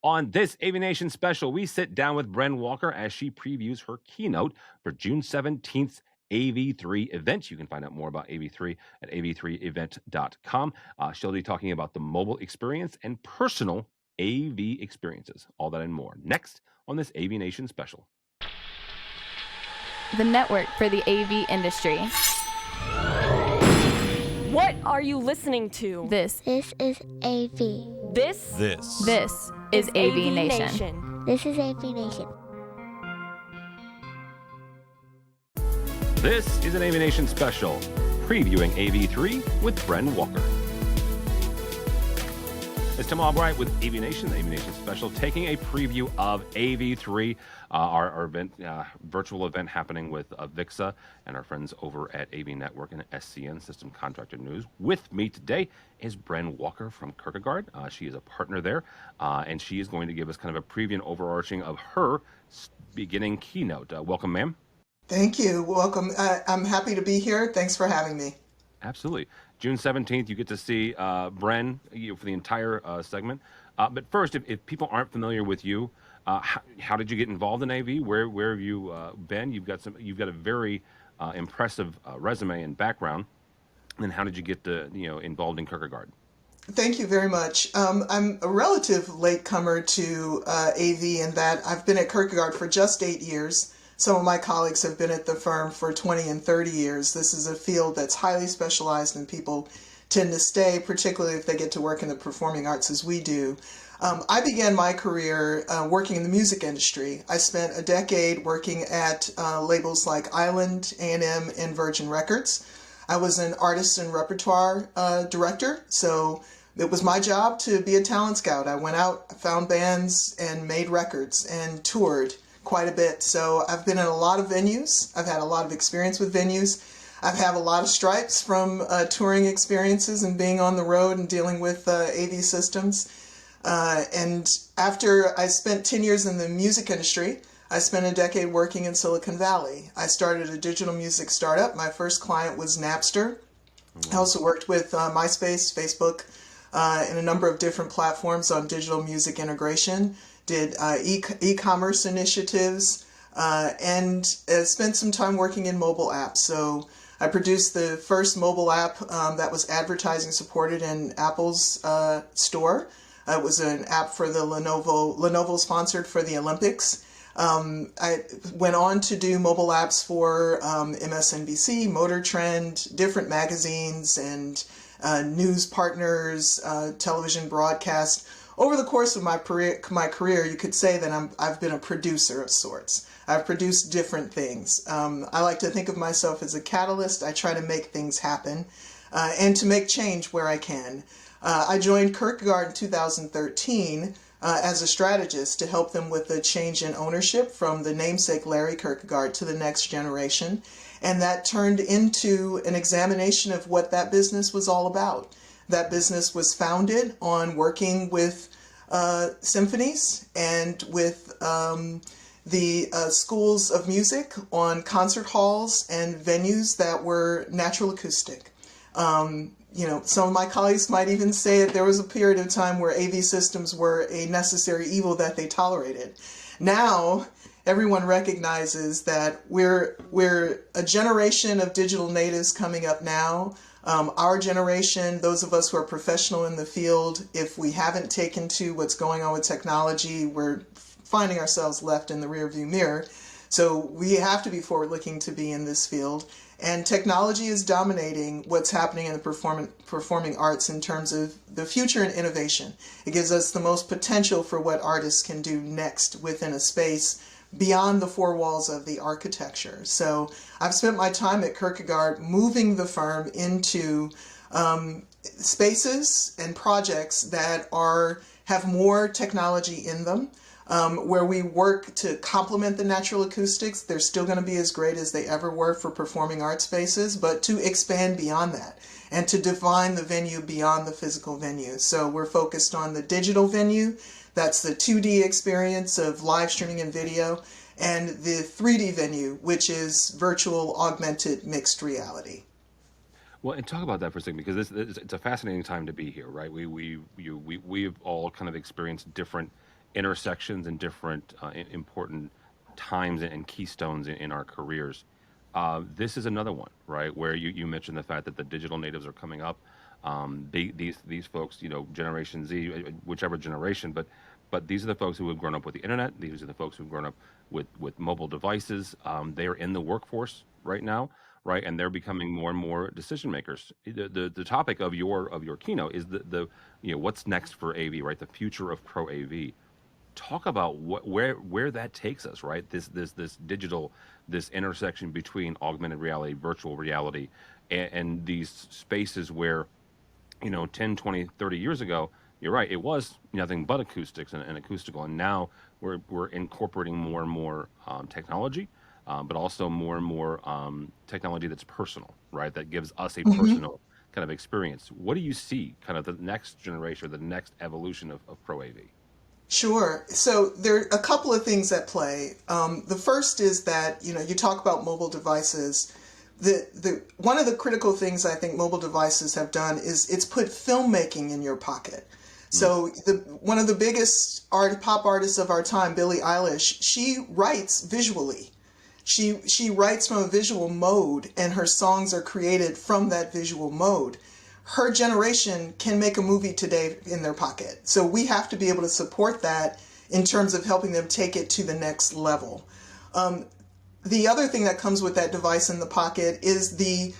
On this AVNation special, we sit down with Bren Walker as she previews her keynote for June 17th AV3 event. You can find out more about AV3 at AV3event.com. She'll be talking about the mobile experience and personal AV experiences. All that and more next on this AVNation special. The network for the AV industry. What are you listening to? This is AV. This is AVNation. This is AVNation. This is an AVNation special, previewing AV3 with Bren Walker. It's Tim Albright with AVNation, the AVNation special, taking a preview of AV3, our event, virtual event happening with VIXA and our friends over at AV Network and SCN, System Contractor News. With me today is Bren Walker from Kierkegaard. She is a partner there, and she is going to give us kind of a preview and overarching of her beginning keynote. Welcome, ma'am. Thank you. Welcome. I'm happy to be here. Thanks for having me. Absolutely. June 17th, you get to see Bren for the entire segment. But first, if people aren't familiar with you, how did you get involved in AV? Where have you been? You've got a very impressive resume and background. And how did you get involved in Kierkegaard? Thank you very much. I'm a relative latecomer to AV in that I've been at Kierkegaard for just 8 years. Some of my colleagues have been at the firm for 20 and 30 years. This is a field that's highly specialized and people tend to stay, particularly if they get to work in the performing arts as we do. I began my career working in the music industry. I spent a decade working at labels like Island, A&M, and Virgin Records. I was an artist and repertoire director, so it was my job to be a talent scout. I went out, found bands, and made records and toured quite a bit. So I've been in a lot of venues. I've had a lot of experience with venues. I've had a lot of stripes from touring experiences and being on the road and dealing with AV systems. And after I spent 10 years in the music industry, I spent a decade working in Silicon Valley. I started a digital music startup. My first client was Napster. I also worked with MySpace, Facebook, and a number of different platforms on digital music integration. Did e-commerce initiatives, and spent some time working in mobile apps. So I produced the first mobile app that was advertising supported in Apple's store. It was an app for the Lenovo sponsored for the Olympics. I went on to do mobile apps for MSNBC, Motor Trend, different magazines and news partners, television broadcast. Over the course of my career, you could say that I've been a producer of sorts. I've produced different things. I like to think of myself as a catalyst. I try to make things happen and to make change where I can. I joined Kierkegaard in 2013 as a strategist to help them with the change in ownership from the namesake Larry Kierkegaard to the next generation. And that turned into an examination of what that business was all about. That business was founded on working with symphonies and with the schools of music on concert halls and venues that were natural acoustic. Some of my colleagues might even say that there was a period of time where AV systems were a necessary evil that they tolerated. Now, everyone recognizes that we're a generation of digital natives coming up now. Our generation, those of us who are professional in the field, if we haven't taken to what's going on with technology, we're finding ourselves left in the rearview mirror. So we have to be forward-looking to be in this field. And technology is dominating what's happening in the performing arts in terms of the future and innovation. It gives us the most potential for what artists can do next within a space beyond the four walls of the architecture. So I've spent my time at Kierkegaard moving the firm into spaces and projects that have more technology in them, where we work to complement the natural acoustics. They're still going to be as great as they ever were for performing arts spaces, but to expand beyond that and to define the venue beyond the physical venue. So we're focused on the digital venue. That's the 2D experience of live streaming and video, and the 3D venue, which is virtual augmented mixed reality. Well, and talk about that for a second, because it's a fascinating time to be here, right? We've all kind of experienced different intersections and different important times and keystones in our careers. This is another one, right? Where you mentioned the fact that the digital natives are coming up. These folks, Generation Z, whichever generation, but these are the folks who have grown up with the internet. These are the folks who've grown up with mobile devices. They are in the workforce right now, right? And they're becoming more and more decision makers. The topic of your keynote is the what's next for AV, right? The future of pro AV. Talk about where that takes us, right? This digital, this intersection between augmented reality, virtual reality, and these spaces where 10, 20, 30 years ago, you're right, it was nothing but acoustics and acoustical. And now we're incorporating more and more technology, but also more and more technology that's personal, right? That gives us a personal kind of experience. What do you see kind of the next generation, or the next evolution of Pro AV? Sure. So there are a couple of things at play. The first is that, you talk about mobile devices. The one of the critical things I think mobile devices have done is it's put filmmaking in your pocket. So one of the biggest pop artists of our time, Billie Eilish, she writes visually. She writes from a visual mode, and her songs are created from that visual mode. Her generation can make a movie today in their pocket. So we have to be able to support that in terms of helping them take it to the next level. The other thing that comes with that device in the pocket is the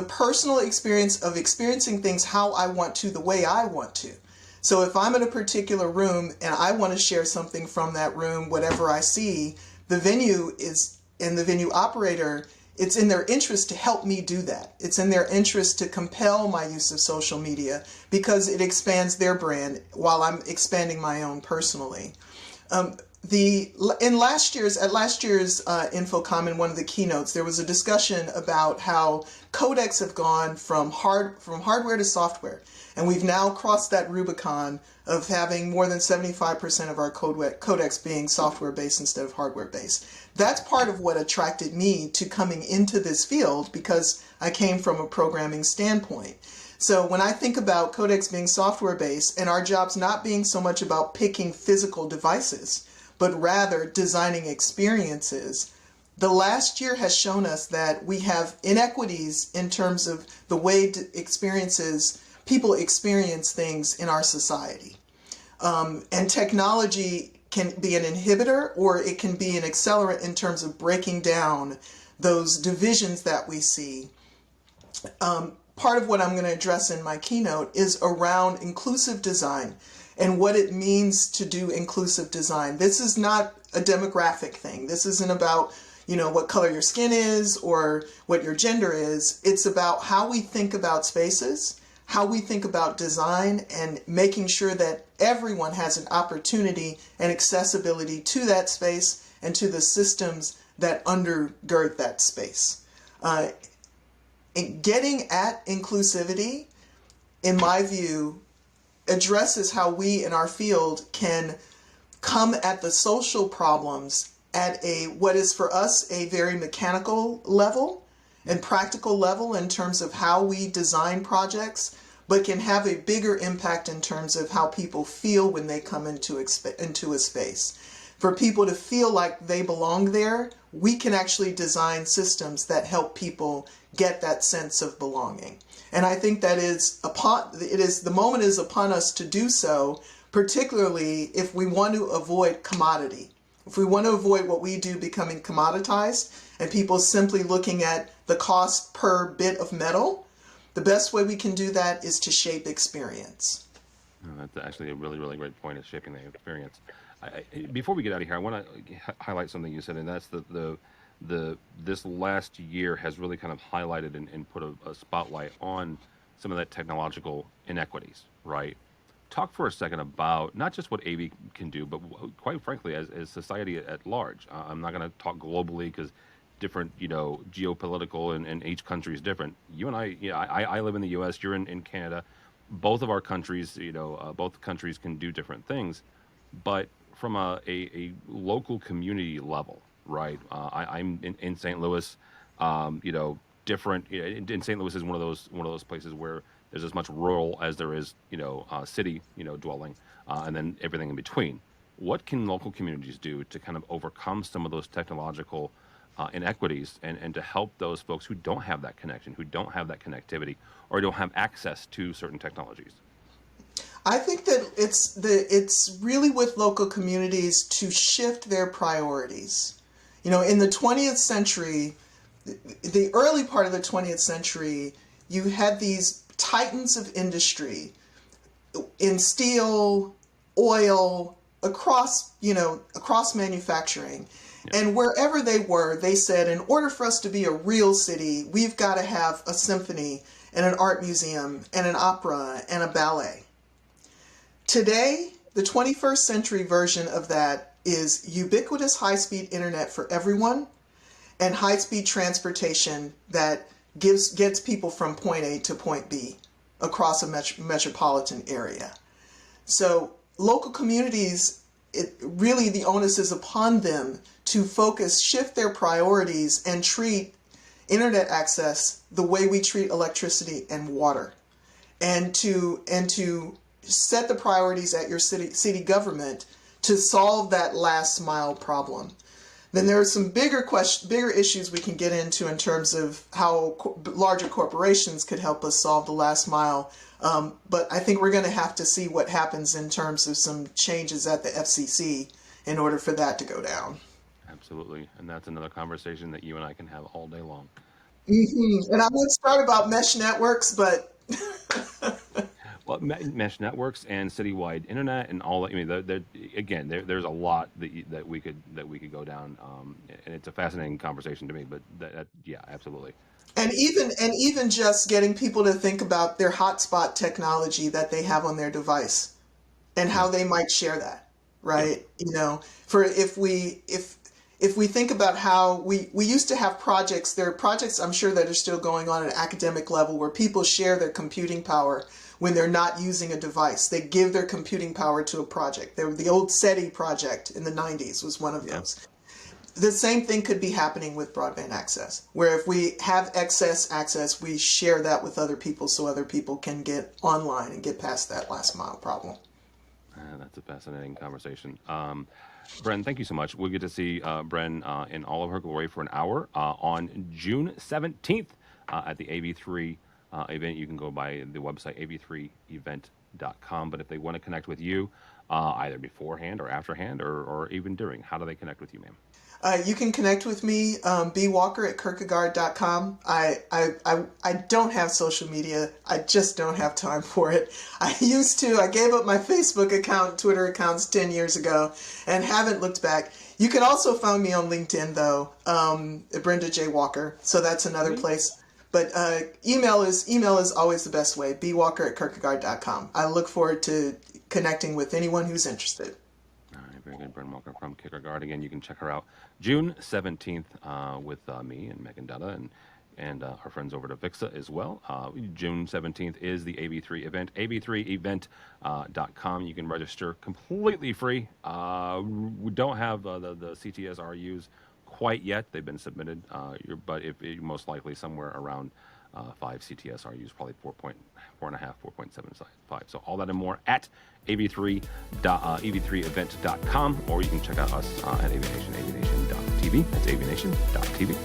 personal experience of experiencing things how I want to, the way I want to. So if I'm in a particular room and I want to share something from that room, whatever I see, the venue is, and the venue operator, it's in their interest to help me do that. It's in their interest to compel my use of social media because it expands their brand while I'm expanding my own personally. At last year's InfoComm, in one of the keynotes, there was a discussion about how codecs have gone from hardware to software, and we've now crossed that Rubicon of having more than 75% of our codecs being software-based instead of hardware-based. That's part of what attracted me to coming into this field, because I came from a programming standpoint. So when I think about codecs being software-based and our jobs not being so much about picking physical devices, but rather designing experiences, the last year has shown us that we have inequities in terms of the way people experience things in our society. And technology can be an inhibitor or it can be an accelerant in terms of breaking down those divisions that we see. Part of what I'm going to address in my keynote is around inclusive design and what it means to do inclusive design. This is not a demographic thing. This isn't about, what color your skin is or what your gender is. It's about how we think about spaces, how we think about design, and making sure that everyone has an opportunity and accessibility to that space and to the systems that undergird that space. And getting at inclusivity, in my view, addresses how we in our field can come at the social problems at what is for us a very mechanical level and practical level in terms of how we design projects, but can have a bigger impact in terms of how people feel when they come into a space. For people to feel like they belong there, we can actually design systems that help people get that sense of belonging. And I think that the moment is upon us to do so, particularly if we want to avoid commodity. If we want to avoid what we do becoming commoditized and people simply looking at the cost per bit of metal, the best way we can do that is to shape experience. That's actually a really, really great point, is shaping the experience. Before we get out of here, I want to highlight something you said, and that's this last year has really kind of highlighted and put a spotlight on some of that technological inequities, right? Talk for a second about not just what AV can do, but quite frankly, as society at large. I'm not going to talk globally because different, geopolitical and each country is different. You and I live in the U.S., you're in Canada. Both of our countries, both countries can do different things, but from a local community level, right? I'm in St. Louis, different. In St. Louis is one of those places where there's as much rural as there is, city, dwelling, and then everything in between. what can local communities do to kind of overcome some of those technological inequities and to help those folks who don't have that connection, who don't have that connectivity, or don't have access to certain technologies? I think that it's really with local communities to shift their priorities. You know, in the 20th century, the early part of the 20th century, you had these titans of industry in steel, oil, across manufacturing. And wherever they were, they said, in order for us to be a real city, we've got to have a symphony and an art museum and an opera and a ballet. Today, the 21st century version of that is ubiquitous high-speed internet for everyone and high-speed transportation that gets people from point A to point B across a metropolitan area. So local communities, really the onus is upon them to shift their priorities and treat internet access the way we treat electricity and water, and to set the priorities at your city government to solve that last mile problem. Then there are some bigger issues we can get into in terms of how larger corporations could help us solve the last mile. But I think we're going to have to see what happens in terms of some changes at the FCC in order for that to go down. Absolutely. And that's another conversation that you and I can have all day long. Mm-hmm. And I would start about mesh networks, but... Well, mesh networks and citywide internet and all that. I mean, there's a lot that we could go down, and it's a fascinating conversation to me. But yeah, absolutely. And even just getting people to think about their hotspot technology that they have on their device, and how they might share that, right? Yeah. You know, for if we think about how we used to have projects, there are projects I'm sure that are still going on at an academic level where people share their computing power when they're not using a device. They give their computing power to a project. The old SETI project in the 90s was one of those. The same thing could be happening with broadband access, where if we have excess access, we share that with other people so other people can get online and get past that last mile problem. That's a fascinating conversation. Bren, thank you so much. We'll get to see Bren in all of her glory for an hour on June 17th at the AV3 event. You can go by the website AV3event.com. But if they want to connect with you, either beforehand or afterhand or even during, how do they connect with you, ma'am? You can connect with me, bwalker@kierkegaard.com. I don't have social media. I just don't have time for it. I used to. I gave up my Facebook account, Twitter accounts 10 years ago, and haven't looked back. You can also find me on LinkedIn, though, Brenda J. Walker. So that's another place. But email is always the best way, bwalker@kierkegaard.com. I look forward to connecting with anyone who's interested. Very good. Bren Walker from Kierkegaard. Again, you can check her out June 17th with me and Megan Dutta and our friends over at AVIXA as well. June 17th is the AV3 event, AV3event.com. You can register completely free. We don't have the CTSRUs quite yet. They've been submitted, but most likely somewhere around 5 CTSRUs, probably 4.5, 4.75. So all that and more at AV3event.com, or you can check out us at AVNation, avnation.tv. That's avnation.tv.